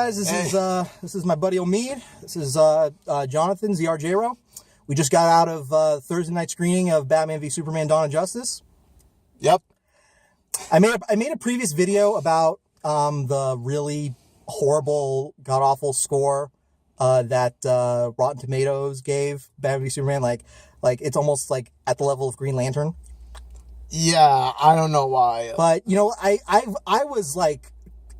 Guys, this is my buddy Omid. This is Jonathan ZRJro. We just got out of Thursday night screening of Batman v Superman: Dawn of Justice. Yep. I made a previous video about the really horrible, god awful score that Rotten Tomatoes gave Batman v Superman. Like it's almost like at the level of Green Lantern. Yeah, I don't know why. But you know, I was like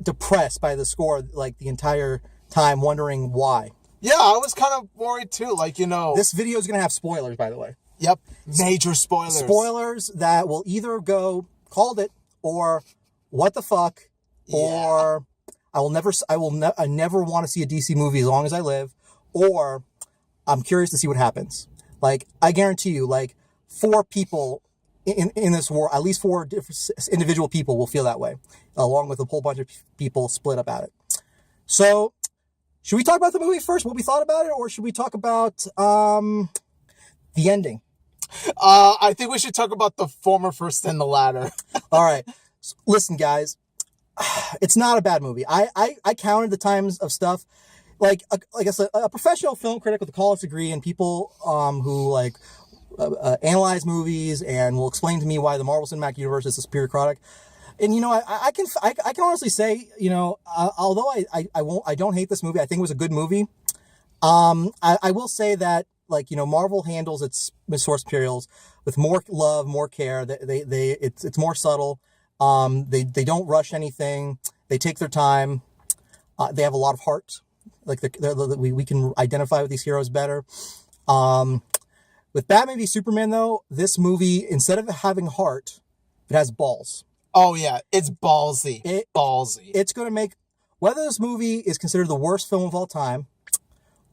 depressed by the score like the entire time, wondering why. Yeah, I was kind of worried too. Like, you know, this video is gonna have spoilers, by the way. Yep, major spoilers. Spoilers that will either go called it or what the fuck, or I never want to see a DC movie as long as I live, or I'm curious to see what happens. Like, I guarantee you, like 4 people in this war, at least 4 different individual people will feel that way, along with a whole bunch of people split about it. So, should we talk about the movie first, what we thought about it, or should we talk about the ending? I think we should talk about the former first and the latter. All right. So, listen, guys, it's not a bad movie. I counted the times of stuff, like I said, a professional film critic with a college degree and people who like analyze movies and will explain to me why the Marvel Cinematic Universe is a superior product. And, you know, I can honestly say, you know, although I don't hate this movie, I think it was a good movie. I will say that, like, you know, Marvel handles its source materials with more love, more care. It's more subtle. They don't rush anything. They take their time. They have a lot of heart. Like we can identify with these heroes better. With Batman v Superman, though, this movie, instead of having heart, it has balls. Oh, yeah. It's ballsy. Ballsy. It's going to make, whether this movie is considered the worst film of all time,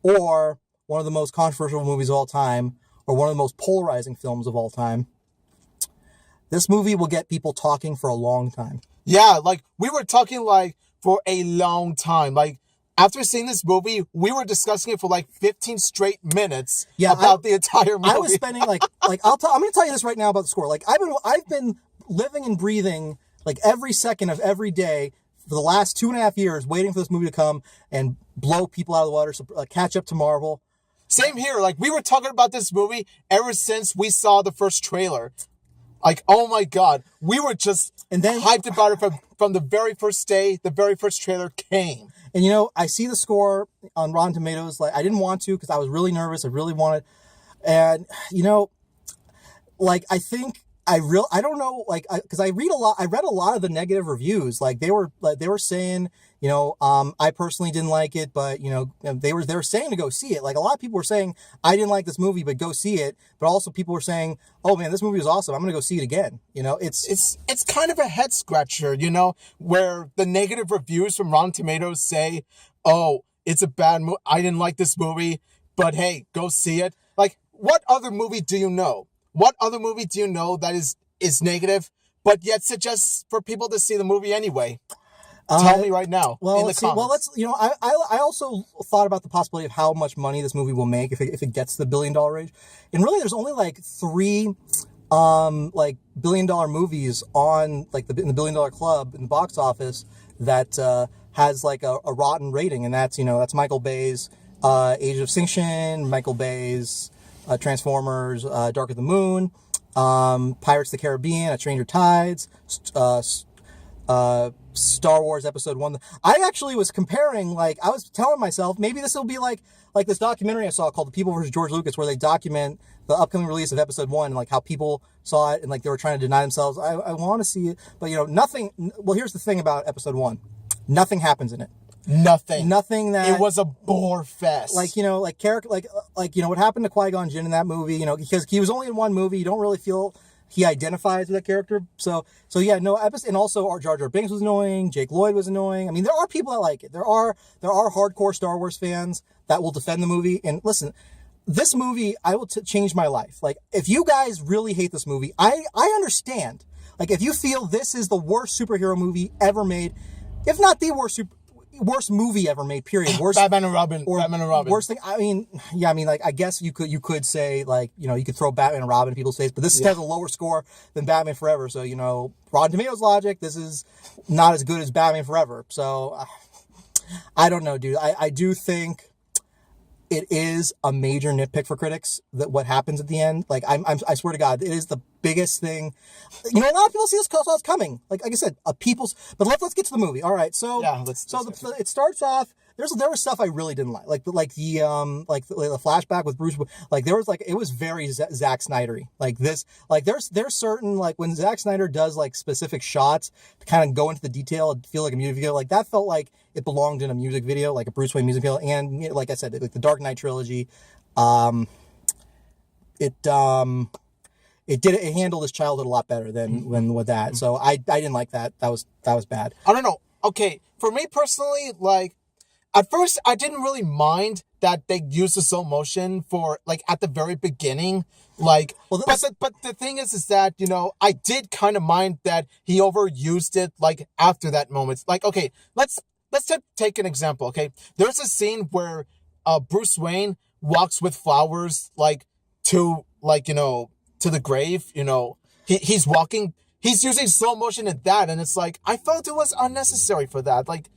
or one of the most controversial movies of all time, or one of the most polarizing films of all time, this movie will get people talking for a long time. Yeah, like, we were talking, like, for a long time. Like, after seeing this movie, we were discussing it for like 15 straight minutes about the entire movie. I was spending I'm going to tell you this right now about the score. Like, I've been living and breathing like every second of every day for the last 2.5 years, waiting for this movie to come and blow people out of the water, so catch up to Marvel. Same here. Like, we were talking about this movie ever since we saw the first trailer. Like, oh my God, we were just hyped about it from the very first day, the very first trailer came. And, you know, I see the score on Rotten Tomatoes. Like, I didn't want to because I was really nervous. I really wanted. And, you know, like, I think I don't know, like, because I read a lot of the negative reviews. Like, they were saying, you know, I personally didn't like it, but, you know, they were saying to go see it. Like, a lot of people were saying, I didn't like this movie, but go see it. But also people were saying, oh man, this movie was awesome. I'm going to go see it again. You know, it's kind of a head scratcher, you know, where the negative reviews from Rotten Tomatoes say, oh, it's a bad movie. I didn't like this movie, but hey, go see it. Like, what other movie do you know? What other movie do you know that is negative, but yet suggests for people to see the movie anyway? Tell me right now. Well, in the comments. You know, I also thought about the possibility of how much money this movie will make if it gets to the $1 billion range. And really, there's only like 3 like $1 billion movies on like in the $1 billion club in the box office that has like a rotten rating, and that's, you know, that's Michael Bay's Age of Extinction, Michael Bay's Transformers, Dark of the Moon, Pirates of the Caribbean, A Stranger Tides, Star Wars Episode 1. I actually was comparing, like, I was telling myself, maybe this will be like this documentary I saw called The People vs. George Lucas, where they document the upcoming release of Episode 1 and, like, how people saw it and, like, they were trying to deny themselves. I want to see it, but, you know, nothing. Well, here's the thing about Episode 1. Nothing happens in it. Nothing that... It was a bore fest. Like, you know, like, character, like, you know, what happened to Qui-Gon Jinn in that movie, you know, because he was only in one movie, you don't really feel he identifies with that character. So yeah, no episode. And also, our Jar Jar Binks was annoying. Jake Lloyd was annoying. I mean, there are people that like it. There are hardcore Star Wars fans that will defend the movie. And listen, this movie, I will change my life. Like, if you guys really hate this movie, I understand. Like, if you feel this is the worst superhero movie ever made, if not the worst movie ever made, period. Worst Batman and Robin. Worst thing. I mean, yeah. I mean, like, I guess you could say, like, you know, you could throw Batman and Robin in people's face, but this has a lower score than Batman Forever. So, you know, Rotten Tomatoes logic, this is not as good as Batman Forever. So, I don't know, dude. I do think it is a major nitpick for critics that what happens at the end. Like I swear to God, it is the biggest thing. You know, a lot of people see this cause coming. Like I said, but let's get to the movie. All right, so Yeah, it starts off. There was stuff I really didn't like the flashback with Bruce. Like there was like it was very Zack Snydery. Like this, like there's certain like when Zack Snyder does like specific shots to kind of go into the detail and feel like a music video. Like that felt like it belonged in a music video, like a Bruce Wayne music video. And you know, like I said, like the Dark Knight trilogy, it handled his childhood a lot better than with that. So I didn't like that. That was bad. I don't know. Okay, for me personally, like at first I didn't really mind that they used the slow motion for like at the very beginning. Like, well, but the thing is that, you know, I did kind of mind that he overused it like after that moment. Like, okay, let's take an example. Okay, there's a scene where Bruce Wayne walks with flowers like to like, you know, to the grave. You know, he's walking. He's using slow motion at that, and it's like I felt it was unnecessary for that. Like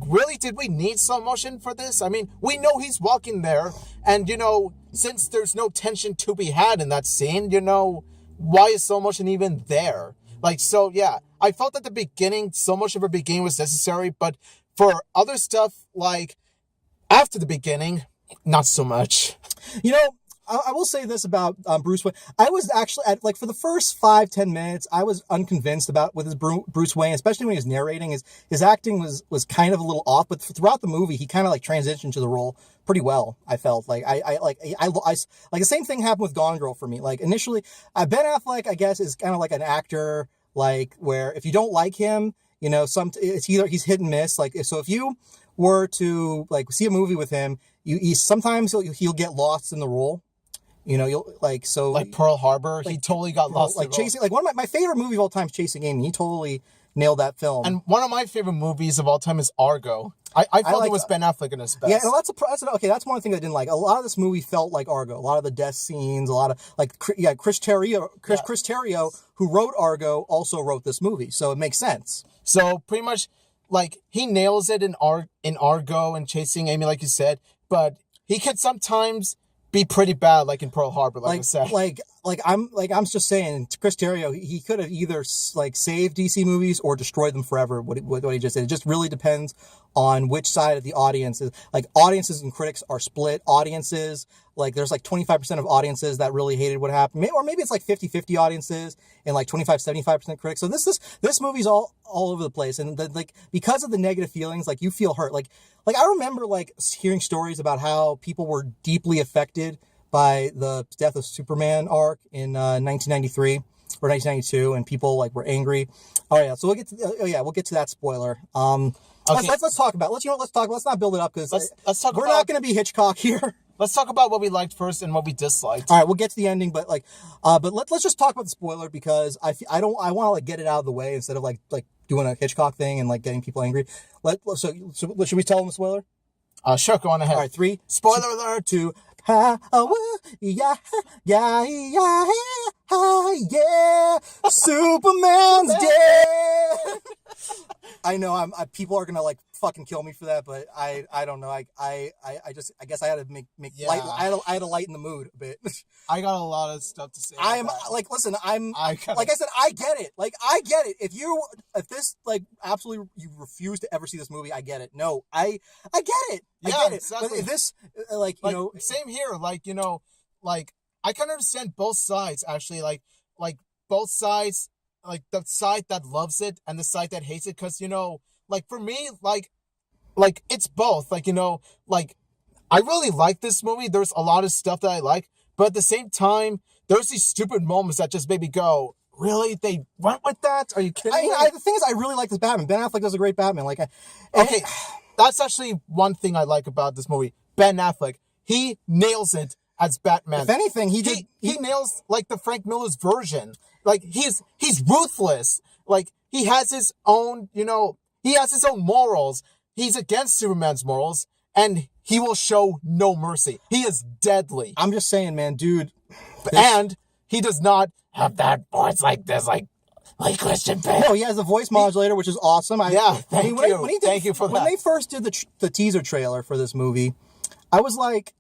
really, did we need slow motion for this? I mean, we know he's walking there, and you know, since there's no tension to be had in that scene, you know, why is slow motion even there? Like, so yeah, I felt at the beginning so much of a beginning was necessary, but for other stuff like after the beginning, not so much. You know, I will say this about Bruce Wayne. I was actually like for the first 5-10 minutes, I was unconvinced with his Bruce Wayne, especially when he was narrating. His acting was kind of a little off, but throughout the movie, he kind of like transitioned to the role pretty well. I felt like I like the same thing happened with Gone Girl for me. Like initially, Ben Affleck, I guess, is kind of like an actor like where if you don't like him, you know, it's either he's hit and miss. Like if you were to like see a movie with him, sometimes he'll get lost in the role. You know, you'll like Pearl Harbor. He totally got lost. Like Chasing, like one of my favorite movie of all time is Chasing Amy. He totally nailed that film. And one of my favorite movies of all time is Argo. I felt it was Ben Affleck in his best. Yeah, and that's one thing I didn't like. A lot of this movie felt like Argo. A lot of the death scenes, a lot of like Chris Terrio, who wrote Argo, also wrote this movie, so it makes sense. So pretty much, like he nails it in Argo and Chasing Amy, like you said, but he could sometimes be pretty bad, like in Pearl Harbor, like I said. I'm just saying, Chris Terrio, he could have either like saved DC movies or destroyed them forever. What he just did, it just really depends on which side of the audience is. Like audiences and critics are split. Audiences, like there's like 25% of audiences that really hated what happened, or maybe it's like 50-50 audiences and like 25-75% critics. So this movie's all over the place, and like because of the negative feelings, like you feel hurt. Like I remember like hearing stories about how people were deeply affected by the death of Superman arc in 1993 or 1992, and people like were angry. Oh yeah, so we'll get to that spoiler. Okay. Let's talk about. Let's not build it up because we're not going to be Hitchcock here. Let's talk about what we liked first and what we disliked. All right, we'll get to the ending, but let's just talk about the spoiler because I want to like get it out of the way instead of like doing a Hitchcock thing and like getting people angry. So should we tell them the spoiler? Sure, go on ahead. All right, 3. Spoiler alert. 2. Yeah. Superman's dead. I know people are gonna like fucking kill me for that, but I don't know. I guess I had to make light. I had to lighten the mood a bit. I got a lot of stuff to say. Listen, like I said, I get it. Like I get it. If this like absolutely you refuse to ever see this movie, I get it. No, I get it. I get it. Exactly. But if this like you know, same here. Like you know, like I can understand both sides actually. Like both sides, like the side that loves it and the side that hates it. Because you know, like for me, like it's both. Like you know, like I really like this movie. There's a lot of stuff that I like, but at the same time, there's these stupid moments that just made me go, really? They went with that? Are you kidding me? The thing is, I really like this Batman. Ben Affleck does a great Batman. Okay, that's actually one thing I like about this movie. Ben Affleck, he nails it as Batman. If anything, he nails like the Frank Miller's version. Like he's ruthless. Like he has his own, you know, he has his own morals. He's against Superman's morals, and he will show no mercy. He is deadly. I'm just saying, man, dude. And he does not have that voice like this, like Like Christian Bale. No, he has a voice modulator, which is awesome. Thank you. Thank you for that. When they first did the teaser trailer for this movie, I was like,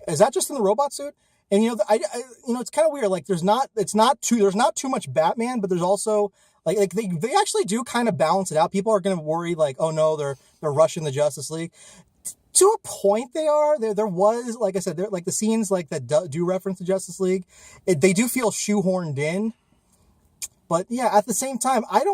is that just in the robot suit? And it's kind of weird. Like, there's not too much Batman, but there's also like they actually do kind of balance it out. People are going to worry like, oh no, they're rushing the Justice League. To a point, they are. There was, like I said, there like the scenes like that do reference the Justice League. They do feel shoehorned in. But yeah, at the same time, I don't